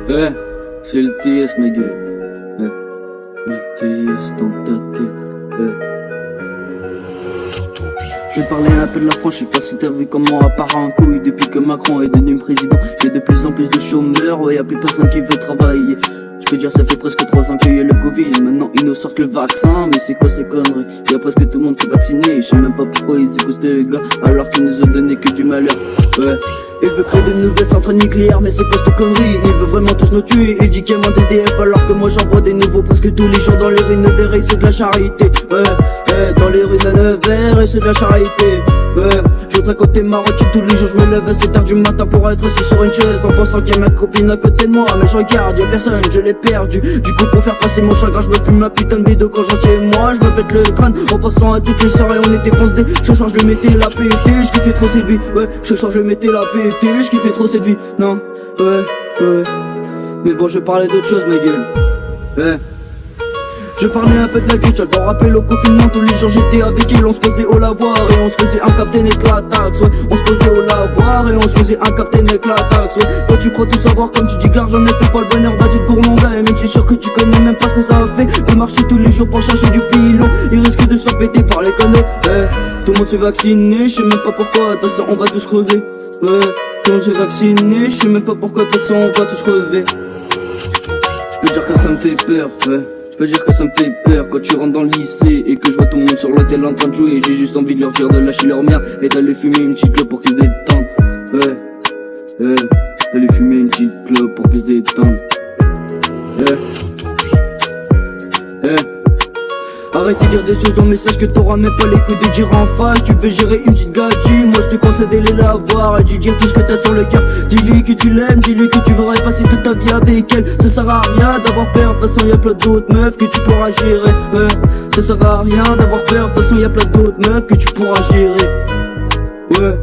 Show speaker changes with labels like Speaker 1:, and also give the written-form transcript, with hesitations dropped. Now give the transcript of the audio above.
Speaker 1: Ouais, c'est le TS ma gueule. Ouais, le TS dans ta tête. Ouais. Je vais parler un peu de la France, je sais pas si t'as vu comment à part un couille. Depuis que Macron est devenu président, y'a de plus en plus de chômeurs, ouais, y'a plus personne qui veut travailler. Je peux dire ça fait presque 3 ans qu'il y a le Covid. Maintenant ils nous sortent le vaccin, mais c'est quoi ces conneries? Y'a presque tout le monde qui est vacciné. Je sais même pas pourquoi ils écoutent les gars alors qu'ils nous ont donné que du malheur. Ouais. Il veut créer de nouvelles centrales nucléaires, mais c'est quoi cette connerie? Il veut vraiment tous nous tuer. Il dit qu'il y a moins d'SDF alors que moi j'en vois des nouveaux presque tous les jours dans les rues de Nevers. C'est de la charité, ouais, dans les rues de Nevers, c'est de la charité. Ouais, je voudrais côté marocain tous les jours, je me lève à 7h du matin pour être assis sur une chaise en pensant qu'il y a ma copine à côté de moi. Mais je regarde, y'a personne, je l'ai perdu. Du coup pour faire passer mon chagrin, je me fume ma putain de bidon quand j'entre chez moi. Je me pète le crâne en pensant à toutes les soirées, on était fonce des. Je change, je mettais la pété, je kiffais trop cette vie. Ouais, je change, je mettais la pété, je kiffais trop cette vie. Non, ouais. Mais bon, je parlais d'autre chose, ma gueule. Ouais. Je parlais un peu de la gueule, j'adore rappeler le confinement. Tous les jours j'étais avec elle, on se posait au lavoir et on se faisait un captain éclatax. Ouais, on se posait au lavoir et on se faisait un captain éclatax. Ouais, toi tu crois tout savoir comme tu dis que l'argent ne fait pas le bonheur, bah tu te gourmandas. Et même c'est sûr que tu connais même pas ce que ça a fait de marcher tous les jours pour chercher du pilon. Il risque de se faire péter par les conneries. Tout le monde s'est vacciné, je sais même pas pourquoi, de toute façon on va tous crever. Ouais, tout le monde s'est vacciné, je sais même pas pourquoi, de toute façon on va tous crever. Je peux dire que ça me fait peur, ouais. Je peux dire que ça me fait peur quand tu rentres dans le lycée et que je vois tout le monde sur l'hôtel en train de jouer. J'ai juste envie de leur dire de lâcher leur merde et d'aller fumer une petite clope pour qu'ils se détendent. Ouais, d'aller fumer une petite clope pour qu'ils se détendent. Arrête de dire des choses dans le message que t'auras même pas les couilles de dire en face. Tu veux gérer une petite gadji, moi je te conseille d'aller la voir et de dire tout ce que t'as sur le cœur. Dis-lui que tu l'aimes, dis-lui que tu voudrais passer toute ta vie avec elle. Ça sert à rien d'avoir peur, de toute façon y'a plein d'autres meufs que tu pourras gérer. Ça sert à rien d'avoir peur, de toute façon y'a plein d'autres meufs que tu pourras gérer. Ouais.